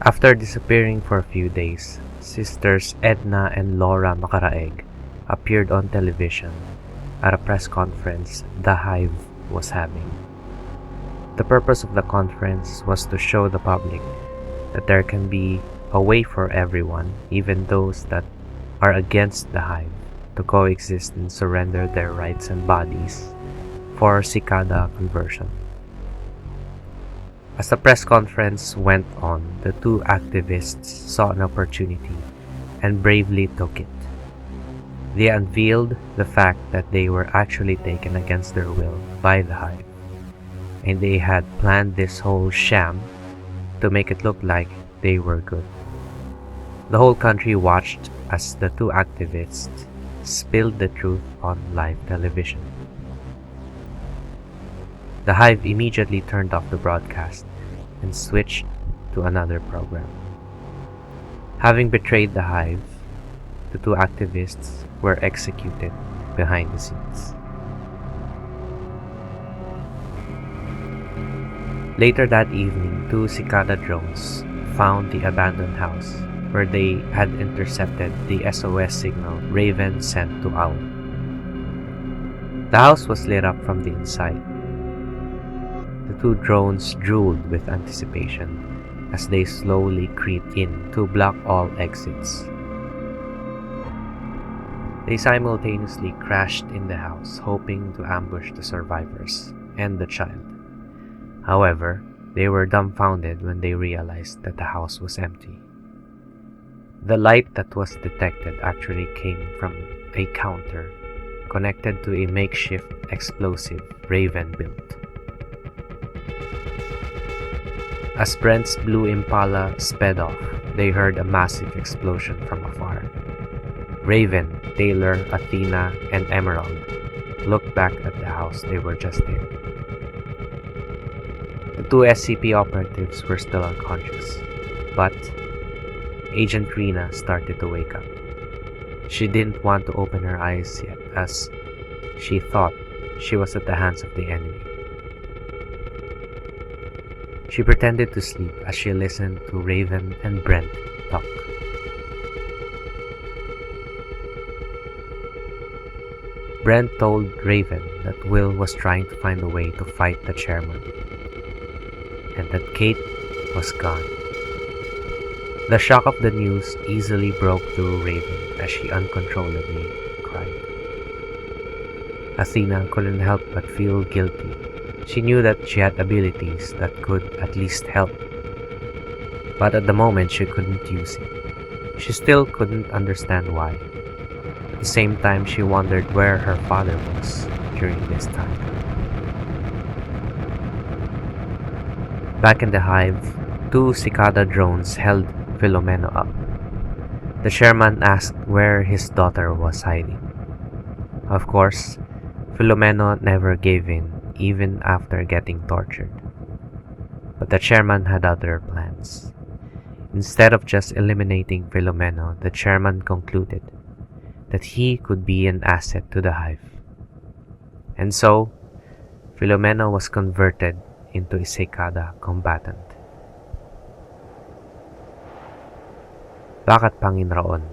After disappearing for a few days, sisters Edna and Laura Macaraeg appeared on television at a press conference the Hive was having. The purpose of the conference was to show the public that there can be a way for everyone, even those that are against the Hive, to coexist and surrender their rights and bodies for cicada conversion. As the press conference went on, the two activists saw an opportunity and bravely took it. They unveiled the fact that they were actually taken against their will by the Hive, and they had planned this whole sham to make it look like they were good. The whole country watched as the two activists spilled the truth on live television. The Hive immediately turned off the broadcast and switched to another program. Having betrayed the Hive, the two activists were executed behind the scenes. Later that evening, two cicada drones found the abandoned house where they had intercepted the SOS signal Raven sent to Owl. The house was lit up from the inside. The two drones drooled with anticipation as they slowly creeped in to block all exits. They simultaneously crashed in the house, hoping to ambush the survivors and the child. However, they were dumbfounded when they realized that the house was empty. The light that was detected actually came from a counter connected to a makeshift explosive Raven built. As Brent's blue Impala sped off, they heard a massive explosion from afar. Raven, Taylor, Athena, and Emerald looked back at the house they were just in. The two SCP operatives were still unconscious, but Agent Rena started to wake up. She didn't want to open her eyes yet as she thought she was at the hands of the enemy. She pretended to sleep as she listened to Raven and Brent talk. Brent told Raven that Will was trying to find a way to fight the chairman, and that Kate was gone. The shock of the news easily broke through Raven as she uncontrollably cried. Athena couldn't help but feel guilty. She knew that she had abilities that could at least help, but at the moment she couldn't use it. She still couldn't understand why. At the same time, she wondered where her father was during this time. Back in the Hive, two cicada drones held Filomeno up. The chairman asked where his daughter was hiding. Of course, Filomeno never gave in, even after getting tortured. But the chairman had other plans. Instead of just eliminating Filomeno, the chairman concluded that he could be an asset to the Hive. And so, Filomeno was converted into a cicada combatant. Back at Panginoon,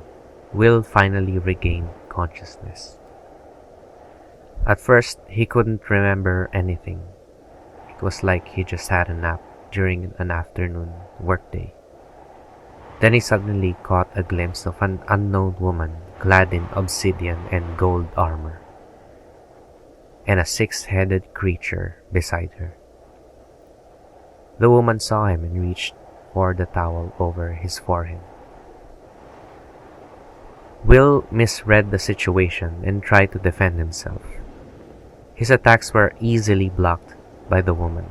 Will finally regained consciousness. At first, he couldn't remember anything. It was like he just had a nap during an afternoon workday. Then he suddenly caught a glimpse of an unknown woman clad in obsidian and gold armor, and a six-headed creature beside her. The woman saw him and reached for the towel over his forehead. Will misread the situation and tried to defend himself. His attacks were easily blocked by the woman.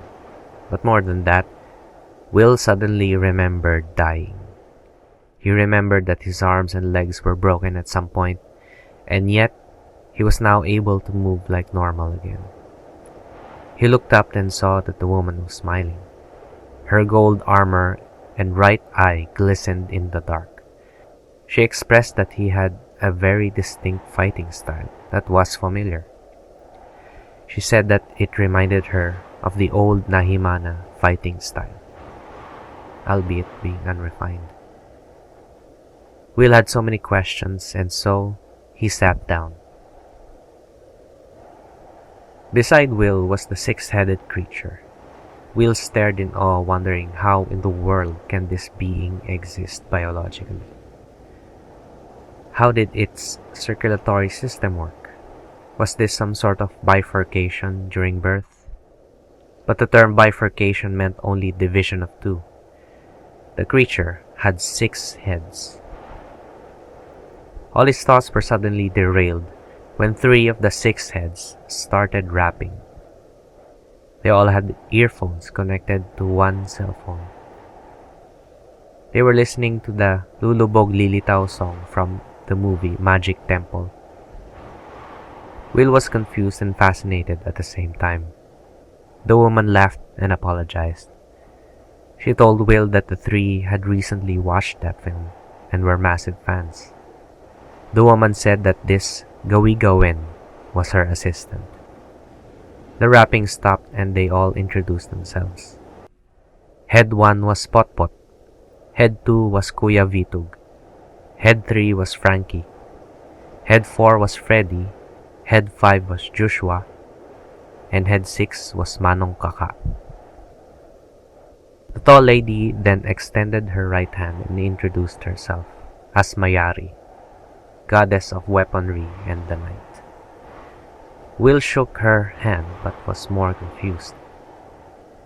But more than that, Will suddenly remembered dying. He remembered that his arms and legs were broken at some point, and yet he was now able to move like normal again. He looked up and saw that the woman was smiling. Her gold armor and right eye glistened in the dark. She expressed that he had a very distinct fighting style that was familiar. She said that it reminded her of the old Nahimana fighting style. albeit being unrefined. Will had so many questions, and so he sat down. Beside Will was the six-headed creature. Will stared in awe, wondering how in the world can this being exist biologically. How did its circulatory system work? Was this some sort of bifurcation during birth? But the term bifurcation meant only division of two. The creature had 6 heads. All his thoughts were suddenly derailed when 3 of the 6 heads started rapping. They all had earphones connected to one cell phone. They were listening to the Lulubog Lilitaw song from the movie Magic Temple. Will was confused and fascinated at the same time. The woman laughed and apologized. She told Will that the 3 had recently watched that film and were massive fans. The woman said that this Gawi-Gawin was her assistant. The rapping stopped and they all introduced themselves. Head 1 was Potpot. Head 2 was Kuya Vitug. Head 3 was Frankie. Head 4 was Freddy. Head 5 was Joshua. And Head 6 was Manong Kaka. The tall lady then extended her right hand and introduced herself as Mayari, goddess of weaponry and the night. Will shook her hand but was more confused.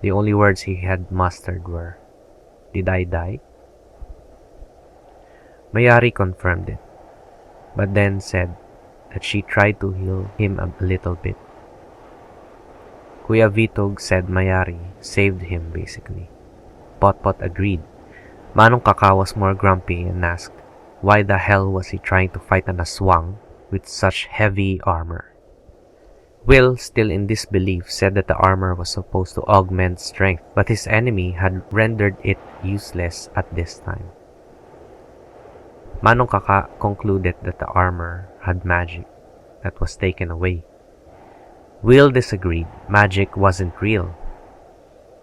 The only words he had mustered were, "Did I die?" Mayari confirmed it, but then said that she tried to heal him a little bit. Kuya Vitog said Mayari saved him basically. Potpot agreed. Manong Kaka was more grumpy and asked, why the hell was he trying to fight an aswang with such heavy armor? Will, still in disbelief, said that the armor was supposed to augment strength, but his enemy had rendered it useless at this time. Manong Kaka concluded that the armor had magic that was taken away. Will disagreed. Magic wasn't real.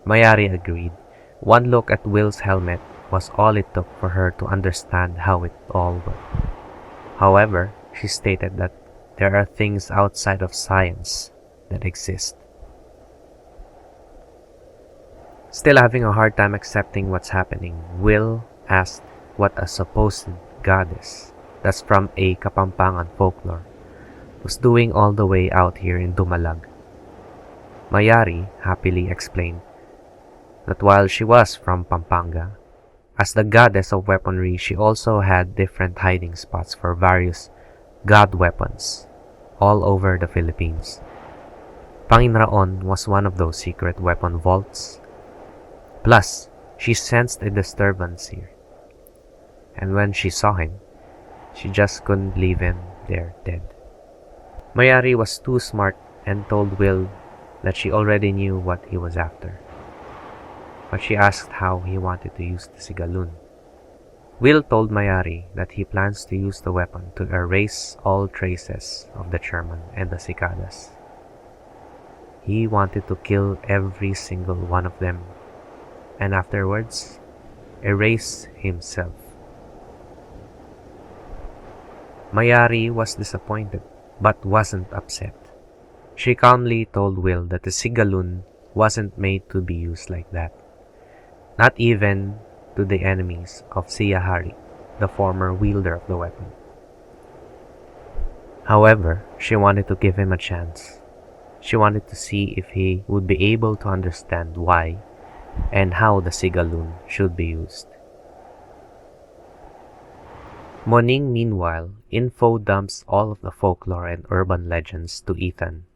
Mayari agreed. One look at Will's helmet was all it took for her to understand how it all worked. However, she stated that there are things outside of science that exist. Still having a hard time accepting what's happening, Will asked what a supposed goddess, that's from a Kapampangan folklore, was doing all the way out here in Dumalag. Mayari happily explained that while she was from Pampanga, as the goddess of weaponry, she also had different hiding spots for various god weapons all over the Philippines. Panginraon was one of those secret weapon vaults. Plus, she sensed a disturbance here. And when she saw him, she just couldn't leave him there dead. Mayari was too smart and told Will that she already knew what he was after. But she asked how he wanted to use the sigalun. Will told Mayari that he plans to use the weapon to erase all traces of the chairman and the cicadas. He wanted to kill every single one of them, and afterwards, erase himself. Mayari was disappointed, but wasn't upset. She calmly told Will that the sigalun wasn't made to be used like that. Not even to the enemies of Siyahari, the former wielder of the weapon. However, she wanted to give him a chance. She wanted to see if he would be able to understand why and how the sigalun should be used. Moning, meanwhile, info dumps all of the folklore and urban legends to Ethan.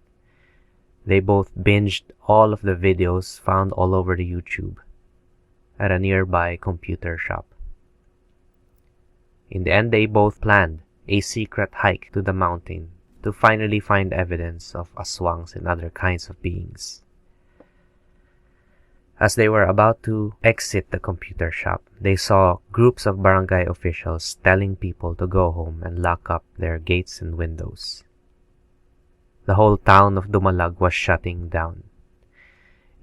They both binged all of the videos found all over the YouTube at a nearby computer shop. In the end, they both planned a secret hike to the mountain to finally find evidence of aswangs and other kinds of beings. As they were about to exit the computer shop, they saw groups of barangay officials telling people to go home and lock up their gates and windows. The whole town of Dumalag was shutting down.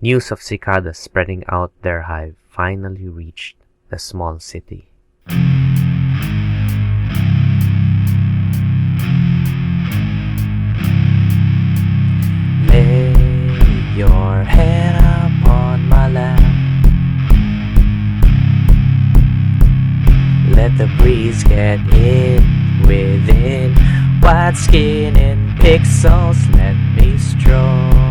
News of cicadas spreading out their hive finally reached the small city. Lay your head upon my lap. Let the breeze get in within. White skin and pixels, let me stroll.